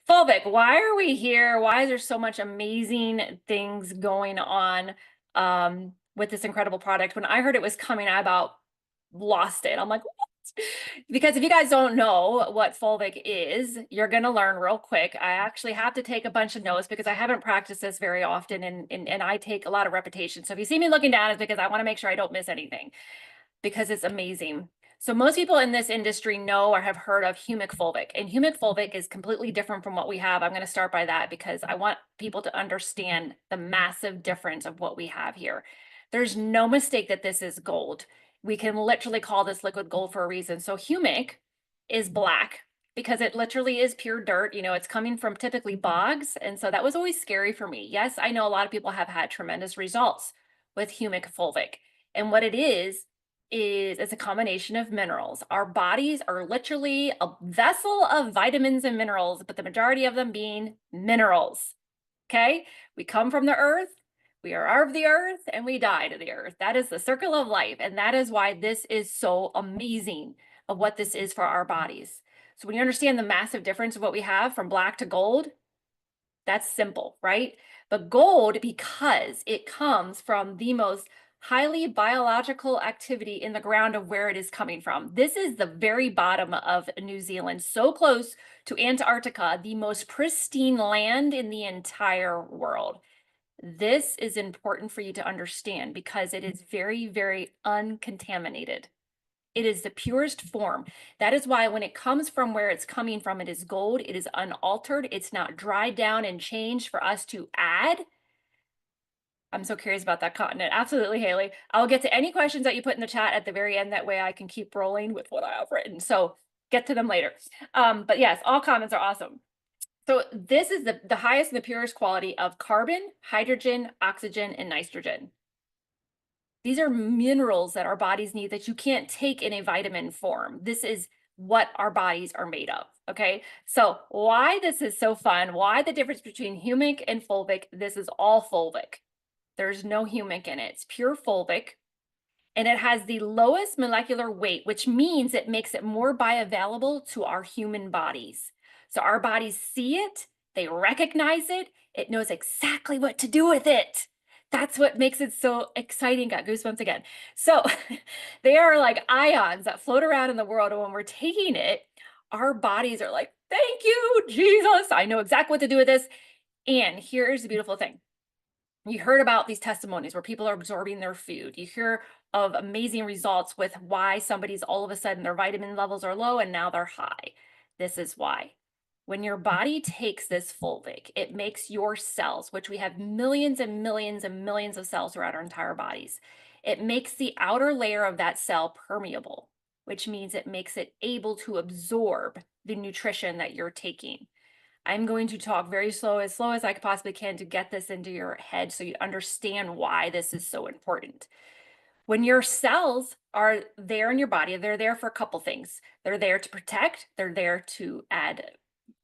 Fulvic, why are we here? Why is there so much amazing things going on with this incredible product? When I heard it was coming, I about lost it. I'm like, what? Because if you guys don't know what Fulvic is, you're going to learn real quick. I actually have to take a bunch of notes because I haven't practiced this very often, and I take a lot of repetition. So if you see me looking down, it's because I want to make sure I don't miss anything because it's amazing. So most people in this industry know or have heard of humic fulvic, and humic fulvic is completely different from what we have. I'm going to start by that because I want people to understand the massive difference of what we have here. There's no mistake that this is gold. We can literally call this liquid gold for a reason. So humic is black because it literally is pure dirt. You know, it's coming from typically bogs. And so that was always scary for me. Yes, I know a lot of people have had tremendous results with humic fulvic. And what it is it's a combination of minerals. Our bodies are literally a vessel of vitamins and minerals, but the majority of them being minerals. Okay? We come from the earth, we are of the earth, and we die to the earth. That is the circle of life. And that is why this is so amazing of what this is for our bodies. So when you understand the massive difference of what we have from black to gold, that's simple, right? But gold, because it comes from the most highly biological activity in the ground of where it is coming from. This is the very bottom of New Zealand, so close to Antarctica, the most pristine land in the entire world. This is important for you to understand because it is very, very uncontaminated. It is the purest form. That is why when it comes from where it's coming from, it is gold. It is unaltered. It's not dried down and changed for us to add. I'm so curious about that continent. Absolutely, Haley. I'll get to any questions that you put in the chat at the very end. That way I can keep rolling with what I have written. So get to them later. But yes, all comments are awesome. So this is the highest and the purest quality of carbon, hydrogen, oxygen, and nitrogen. These are minerals that our bodies need that you can't take in a vitamin form. This is what our bodies are made of. Okay. So why this is so fun, why the difference between humic and fulvic, this is all fulvic. There's no humic in it. It's pure fulvic. And it has the lowest molecular weight, which means it makes it more bioavailable to our human bodies. So our bodies see it, they recognize it, it knows exactly what to do with it. That's what makes it so exciting. Got goosebumps again. So they are like ions that float around in the world. And when we're taking it, our bodies are like, thank you, Jesus. I know exactly what to do with this. And here's the beautiful thing. You heard about these testimonies where people are absorbing their food. You hear of amazing results with why somebody's all of a sudden their vitamin levels are low and now they're high. This is why. When your body takes this fulvic, it makes your cells, which we have millions and millions and millions of cells throughout our entire bodies, it makes the outer layer of that cell permeable, which means it makes it able to absorb the nutrition that you're taking. I'm going to talk very slow as I possibly can to get this into your head so you understand why this is so important. When your cells are there in your body, they're there for a couple things. They're there to protect, they're there to add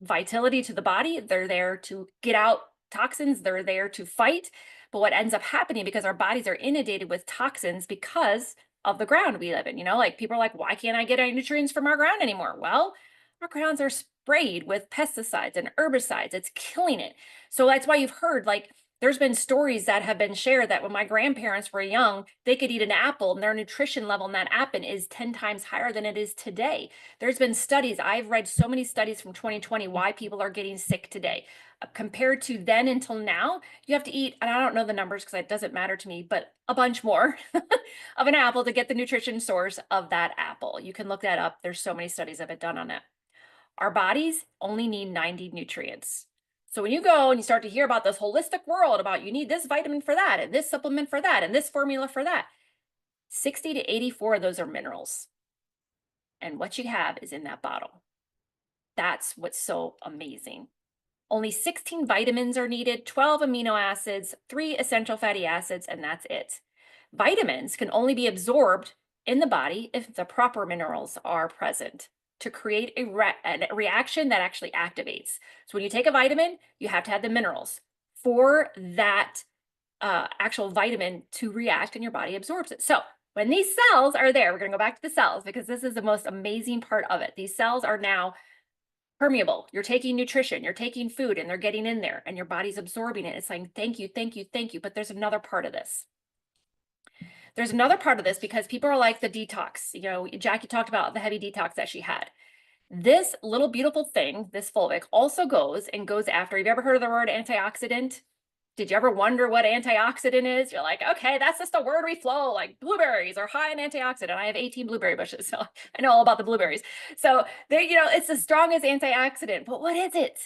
vitality to the body, they're there to get out toxins, they're there to fight. But what ends up happening, because our bodies are inundated with toxins because of the ground we live in, like people are like, why can't I get any nutrients from our ground anymore? Well, our grounds are sprayed with pesticides and herbicides. It's killing it. So that's why you've heard, like, there's been stories that have been shared that when my grandparents were young, they could eat an apple and their nutrition level in that apple is 10 times higher than it is today. There's been studies. I've read so many studies from 2020 why people are getting sick today. Compared to then until now, you have to eat, and I don't know the numbers because it doesn't matter to me, but a bunch more of an apple to get the nutrition source of that apple. You can look that up. There's so many studies of it done on it. Our bodies only need 90 nutrients. So when you go and you start to hear about this holistic world about you need this vitamin for that and this supplement for that and this formula for that, 60 to 84 of those are minerals. And what you have is in that bottle. That's what's so amazing. Only 16 vitamins are needed, 12 amino acids, 3 essential fatty acids, and that's it. Vitamins can only be absorbed in the body if the proper minerals are present to create a reaction that actually activates. So when you take a vitamin, you have to have the minerals for that actual vitamin to react and your body absorbs it. So when these cells are there, we're going to go back to the cells because this is the most amazing part of it. These cells are now permeable. You're taking nutrition, you're taking food, and they're getting in there, and your body's absorbing it. It's saying, thank you, thank you, thank you. But there's another part of this. There's another part of this because people are like the detox. You know, Jackie talked about the heavy detox that she had. This little beautiful thing, this fulvic, also goes after. Have you ever heard of the word antioxidant? Did you ever wonder what antioxidant is? You're like, okay, that's just a word we flow. Like blueberries are high in antioxidant. I have 18 blueberry bushes, so I know all about the blueberries. So they, you know, it's as strong as antioxidant. But what is it?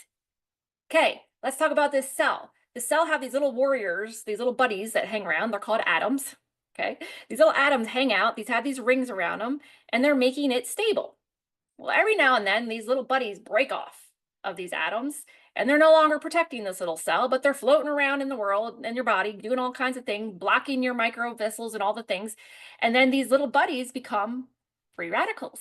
Okay, let's talk about this cell. The cell have these little warriors, these little buddies that hang around. They're called atoms. Okay, these little atoms hang out. These have these rings around them, and they're making it stable. Well, every now and then, these little buddies break off of these atoms, and they're no longer protecting this little cell, but they're floating around in the world, in your body, doing all kinds of things, blocking your micro vessels and all the things. And then these little buddies become free radicals.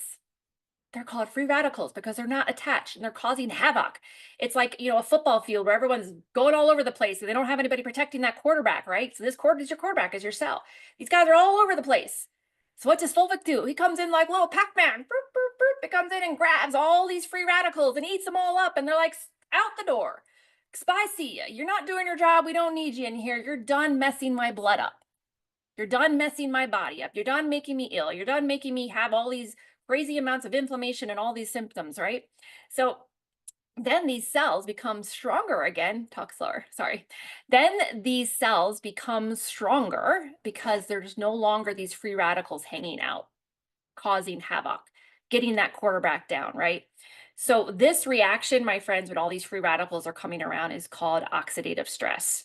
They're called free radicals because they're not attached and they're causing havoc. It's like, you know, a football field where everyone's going all over the place and they don't have anybody protecting that quarterback, right? So this is your quarterback, is your cell. These guys are all over the place. So what does fulvic do? He comes in like little Pac-Man. Boop, boop, boop. It comes in and grabs all these free radicals and eats them all up. And they're like, out the door. Bye, see ya. You're not doing your job. We don't need you in here. You're done messing my blood up. You're done messing my body up. You're done making me ill. You're done making me have all these crazy amounts of inflammation and all these symptoms, right? So then these cells become stronger again. Talk slower, sorry. Then these cells become stronger because there's no longer these free radicals hanging out, causing havoc, getting that quarterback down, right? So this reaction, my friends, when all these free radicals are coming around is called oxidative stress.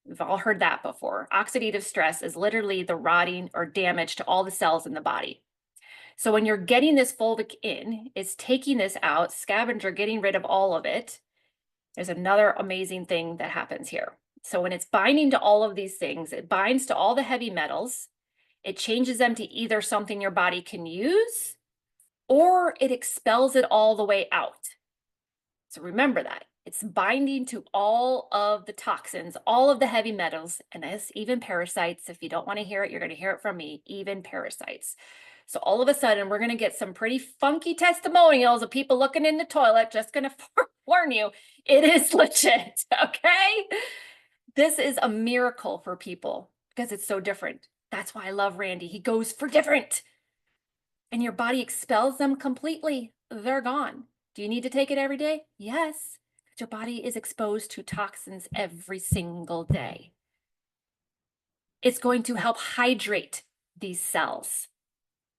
We've all heard that before. Oxidative stress is literally the rotting or damage to all the cells in the body. So when you're getting this fulvic in, it's taking this out, scavenger, getting rid of all of it. There's another amazing thing that happens here. So when it's binding to all of these things, it binds to all the heavy metals. It changes them to either something your body can use or it expels it all the way out. So remember that. It's binding to all of the toxins, all of the heavy metals, and this even parasites. If you don't want to hear it, you're going to hear it from me, even parasites. So all of a sudden, we're going to get some pretty funky testimonials of people looking in the toilet. Just going to warn you, it is legit, okay? This is a miracle for people because it's so different. That's why I love Randy. He goes for different. And your body expels them completely. They're gone. Do you need to take it every day? Yes. Your body is exposed to toxins every single day. It's going to help hydrate these cells.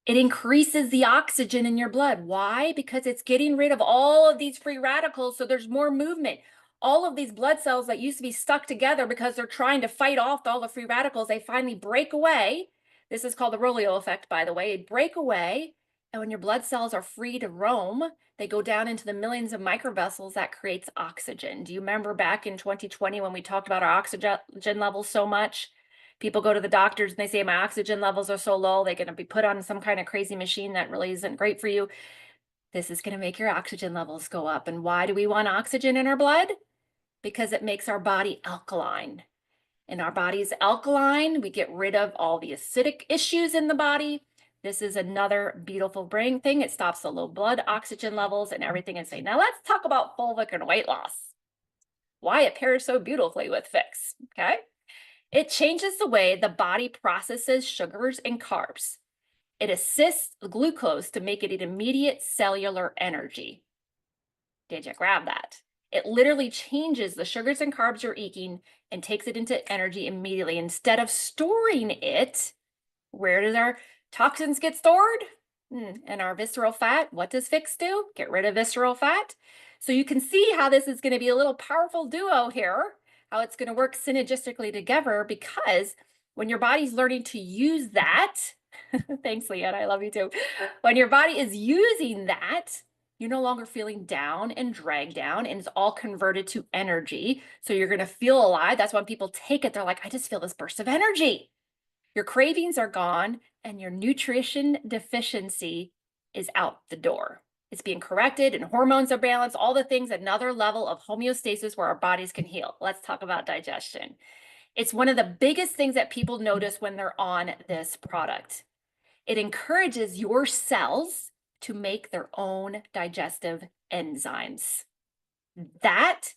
It increases the oxygen in your blood. Why? Because it's getting rid of all of these free radicals, so there's more movement. All of these blood cells that used to be stuck together because they're trying to fight off all the free radicals, they finally break away. This is called the Rolio effect, by the way. They break away, and when your blood cells are free to roam, they go down into the millions of microvessels. That creates oxygen. Do you remember back in 2020 when we talked about our oxygen levels so much? People go to the doctors and they say, my oxygen levels are so low, they're going to be put on some kind of crazy machine that really isn't great for you. This is going to make your oxygen levels go up. And why do we want oxygen in our blood? Because it makes our body alkaline. And our body's alkaline, we get rid of all the acidic issues in the body. This is another beautiful brain thing. It stops the low blood oxygen levels and everything insane. Now let's talk about fulvic and weight loss. Why it pairs so beautifully with fix, okay? It changes the way the body processes sugars and carbs. It assists glucose to make it an immediate cellular energy. Did you grab that? It literally changes the sugars and carbs you're eating and takes it into energy immediately. Instead of storing it, where does our toxins get stored? In our visceral fat. What does fix do? Get rid of visceral fat. So you can see how this is going to be a little powerful duo here, how it's going to work synergistically together, because when your body's learning to use that, thanks, Leanne, I love you too. When your body is using that, you're no longer feeling down and dragged down, and it's all converted to energy. So you're going to feel alive. That's when people take it. They're like, I just feel this burst of energy. Your cravings are gone and your nutrition deficiency is out the door. It's being corrected and hormones are balanced, all the things, another level of homeostasis where our bodies can heal. Let's talk about digestion. It's one of the biggest things that people notice when they're on this product. It encourages your cells to make their own digestive enzymes. That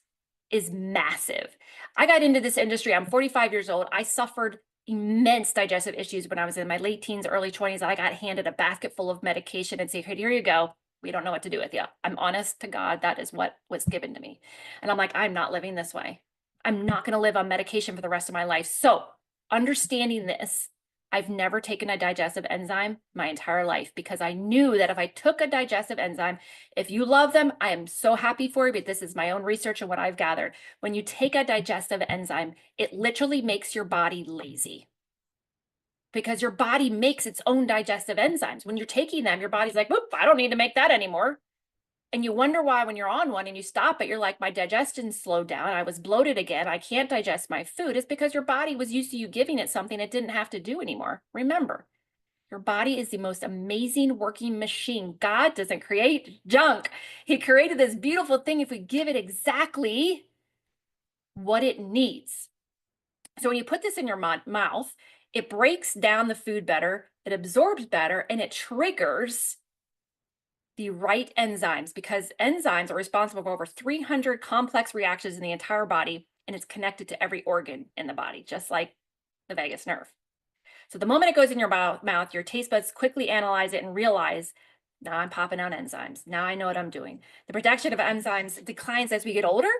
is massive. I got into this industry. I'm 45 years old. I suffered immense digestive issues when I was in my late teens, early 20s. I got handed a basket full of medication and said, here you go. We don't know what to do with you. I'm honest to God, that is what was given to me. And I'm like, I'm not living this way. I'm not going to live on medication for the rest of my life. So understanding this, I've never taken a digestive enzyme my entire life because I knew that if I took a digestive enzyme, if you love them, I am so happy for you, but this is my own research and what I've gathered. When you take a digestive enzyme, it literally makes your body lazy because your body makes its own digestive enzymes. When you're taking them, your body's like, whoop, I don't need to make that anymore. And you wonder why when you're on one and you stop it, you're like, my digestion slowed down. I was bloated again. I can't digest my food. It's because your body was used to you giving it something it didn't have to do anymore. Remember, your body is the most amazing working machine. God doesn't create junk. He created this beautiful thing if we give it exactly what it needs. So when you put this in your mouth, it breaks down the food better, it absorbs better, and it triggers the right enzymes because enzymes are responsible for over 300 complex reactions in the entire body, and it's connected to every organ in the body, just like the vagus nerve. So the moment it goes in your mouth, your taste buds quickly analyze it and realize, now I'm popping out enzymes. Now I know what I'm doing. The production of enzymes declines as we get older.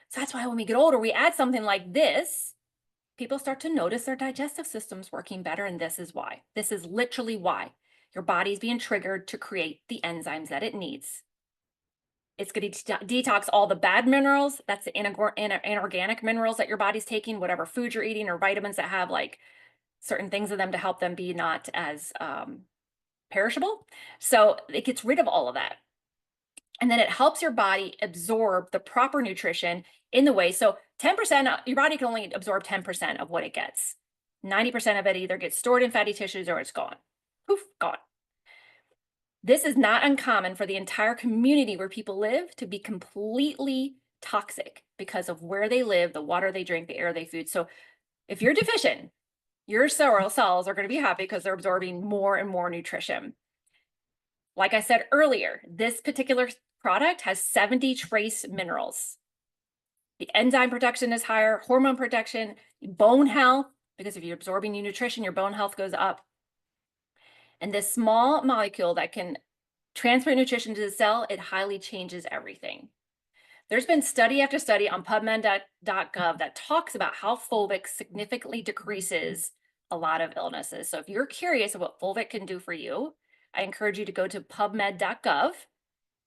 So that's why when we get older, we add something like this, people start to notice their digestive system's working better, and this is why. This is literally why. Your body's being triggered to create the enzymes that it needs. It's going to detox all the bad minerals. That's the inorganic minerals that your body's taking, whatever food you're eating or vitamins that have like certain things in them to help them be not as perishable. So it gets rid of all of that. And then it helps your body absorb the proper nutrition in the way. So 10%, your body can only absorb 10% of what it gets. 90% of it either gets stored in fatty tissues or it's gone. Poof, gone. This is not uncommon for the entire community where people live to be completely toxic because of where they live, the water they drink, the air they food. So if you're deficient, your cells are going to be happy because they're absorbing more and more nutrition. Like I said earlier, this particular product has 70 trace minerals. The enzyme production is higher, hormone production, bone health, because if you're absorbing new nutrition, your bone health goes up. And this small molecule that can transfer nutrition to the cell, it highly changes everything. There's been study after study on PubMed.gov that talks about how Fulvic significantly decreases a lot of illnesses. So if you're curious of what Fulvic can do for you, I encourage you to go to PubMed.gov,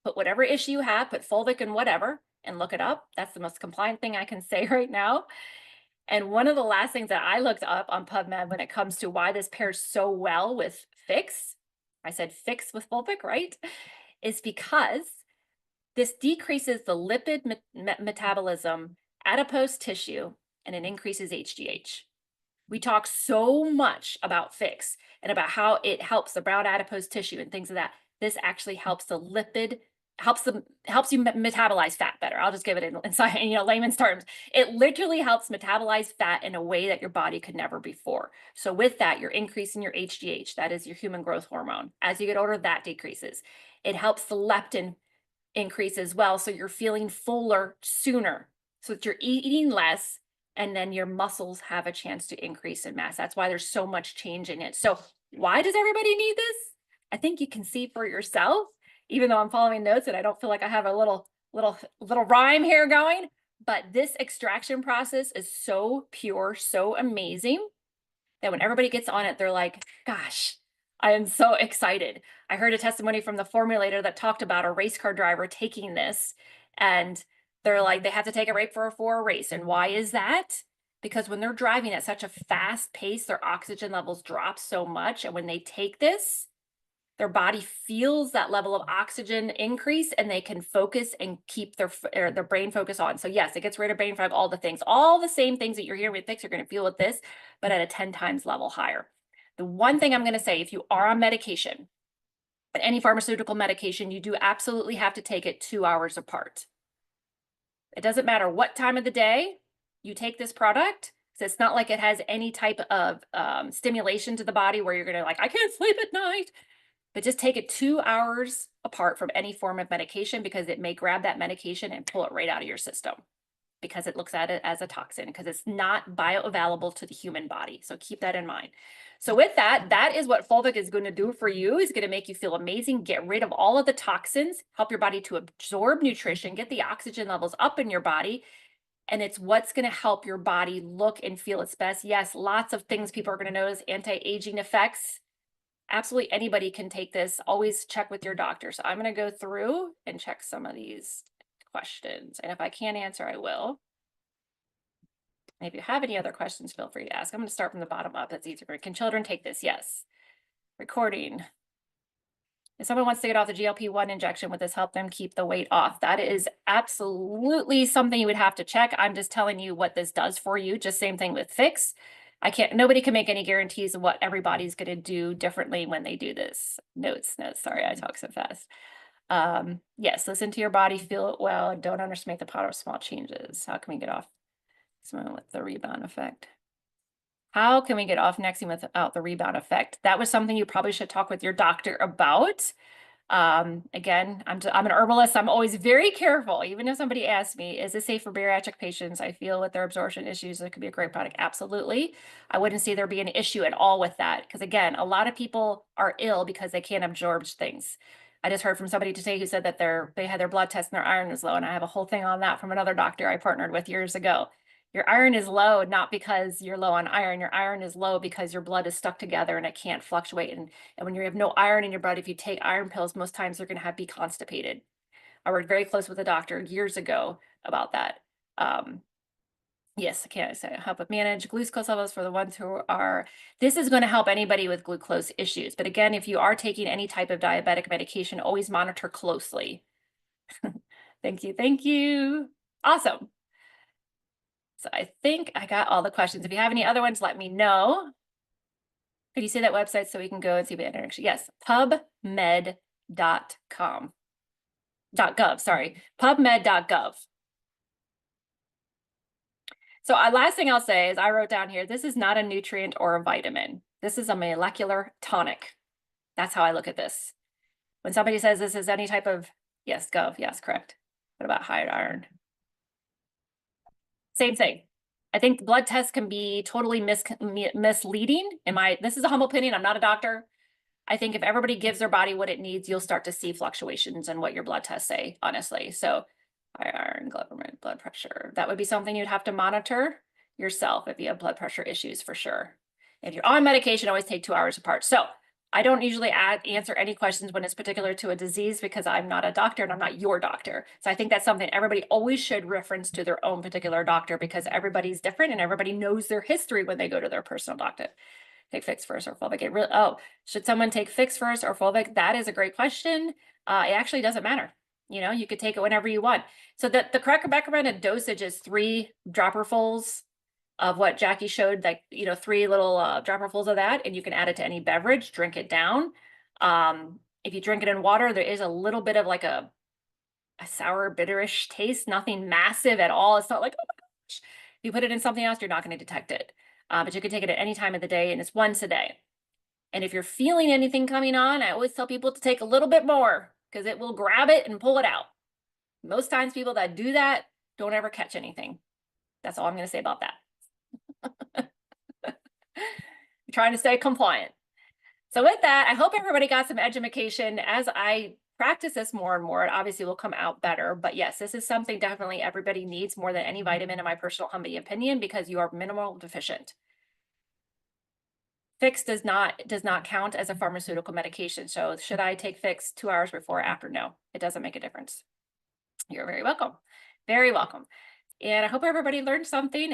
put whatever issue you have, put Fulvic and whatever, and look it up. That's the most compliant thing I can say right now. And one of the last things that I looked up on PubMed when it comes to why this pairs so well with Fix, I said Fix with Fulvic, right? Is because this decreases the lipid metabolism, adipose tissue, and it increases HGH. We talk so much about Fix and about how it helps the brown adipose tissue and things of that. This actually helps the lipid, helps you metabolize fat better. I'll just give it in layman's terms. It literally helps metabolize fat in a way that your body could never before. So with that, you're increasing your HGH. That is your human growth hormone. As you get older, that decreases. It helps the leptin increase as well. So you're feeling fuller sooner. So that you're eating less, and then your muscles have a chance to increase in mass. That's why there's so much change in it. So why does everybody need this? I think you can see for yourself, even though I'm following notes and I don't feel like I have a little rhyme here going, but this extraction process is so pure, so amazing that when everybody gets on it, they're like, gosh, I am so excited. I heard a testimony from the formulator that talked about a race car driver taking this, and they're like, they have to take it right for a race. And why is that? Because when they're driving at such a fast pace, their oxygen levels drop so much. And when they take this, their body feels that level of oxygen increase, and they can focus and keep their brain focus on. So yes, it gets rid of brain fog, all the same things that you're hearing with Fix, you're going to feel with this, but at a 10 times level higher. The one thing I'm going to say, if you are on medication, any pharmaceutical medication, you do absolutely have to take it 2 hours apart. It doesn't matter what time of the day you take this product. So it's not like it has any type of stimulation to the body where you're going to like, I can't sleep at night. but just take it 2 hours apart from any form of medication because it may grab that medication and pull it right out of your system because it looks at it as a toxin because it's not bioavailable to the human body. So keep that in mind. So with that, that is what Fulvic is going to do for you. It's going to make you feel amazing, get rid of all of the toxins, help your body to absorb nutrition, get the oxygen levels up in your body. And it's what's going to help your body look and feel its best. Yes, lots of things people are going to notice, anti-aging effects. Absolutely anybody can take this. Always check with your doctor. So I'm going to go through and check some of these questions. And if I can't answer, I will. And if you have any other questions, feel free to ask. I'm going to start from the bottom up. That's easier. Can children take this? Yes. Recording. If someone wants to get off the GLP-1 injection, would this help them keep the weight off? That is absolutely something you would have to check. I'm just telling you what this does for you. Just same thing with Fix. Nobody can make any guarantees of what everybody's going to do differently when they do this. Notes, sorry, I talk so fast. Yes, listen to your body, feel it well, and don't underestimate the power of small changes. How can we get off Nexium with the rebound effect? How can we get off Nexium without the rebound effect? That was something you probably should talk with your doctor about. Again, I'm an herbalist. I'm always very careful. Even if somebody asks me, is this safe for bariatric patients? I feel with their absorption issues, it could be a great product. Absolutely. I wouldn't say there be an issue at all with that. Because again, a lot of people are ill because they can't absorb things. I just heard from somebody today who said that they had their blood test and their iron is low. And I have a whole thing on that from another doctor I partnered with years ago. Your iron is low, not because you're low on iron. Your iron is low because your blood is stuck together and it can't fluctuate. And when you have no iron in your blood, if you take iron pills, most times they're going to be constipated. I worked very close with a doctor years ago about that. Yes, I can't say help with manage glucose levels for the ones who are, this is going to help anybody with glucose issues. But again, if you are taking any type of diabetic medication, always monitor closely. Thank you. Thank you. Awesome. So I think I got all the questions. If you have any other ones, let me know. Could you say that website so we can go and see the interaction? Yes, pubmed.com. .gov, sorry, pubmed.gov. So last thing I'll say is I wrote down here, this is not a nutrient or a vitamin. This is a molecular tonic. That's how I look at this. When somebody says this is any type of, yes, gov, yes, correct. What about high iron? Same thing. I think blood tests can be totally misleading. This is a humble opinion. I'm not a doctor. I think if everybody gives their body what it needs, you'll start to see fluctuations in what your blood tests say, honestly. So high iron, blood pressure. That would be something you'd have to monitor yourself if you have blood pressure issues for sure. If you're on medication, always take 2 hours apart. So I don't usually answer any questions when it's particular to a disease because I'm not a doctor and I'm not your doctor. So I think that's something everybody always should reference to their own particular doctor because everybody's different and everybody knows their history when they go to their personal doctor. Take Fix first or Fulvic? Should someone take Fix first or Fulvic? That is a great question. It actually doesn't matter. You could take it whenever you want. So the correct recommended dosage is 3 dropperfuls of what Jackie showed, 3 little dropperfuls of that, and you can add it to any beverage, drink it down. If you drink it in water, there is a little bit of like a sour, bitterish taste, nothing massive at all. It's not like, oh my gosh. If you put it in something else, you're not going to detect it. But you can take it at any time of the day, and it's once a day. And if you're feeling anything coming on, I always tell people to take a little bit more because it will grab it and pull it out. Most times people that do that don't ever catch anything. That's all I'm going to say about that. Trying to stay compliant. So with that, I hope everybody got some education. As I practice this more and more, it obviously will come out better. But yes, this is something definitely everybody needs more than any vitamin, in my personal humble opinion, because you are minimal deficient. Fix does not count as a pharmaceutical medication. So should I take Fix 2 hours before or after? No, it doesn't make a difference. You're very welcome. Very welcome. And I hope everybody learned something.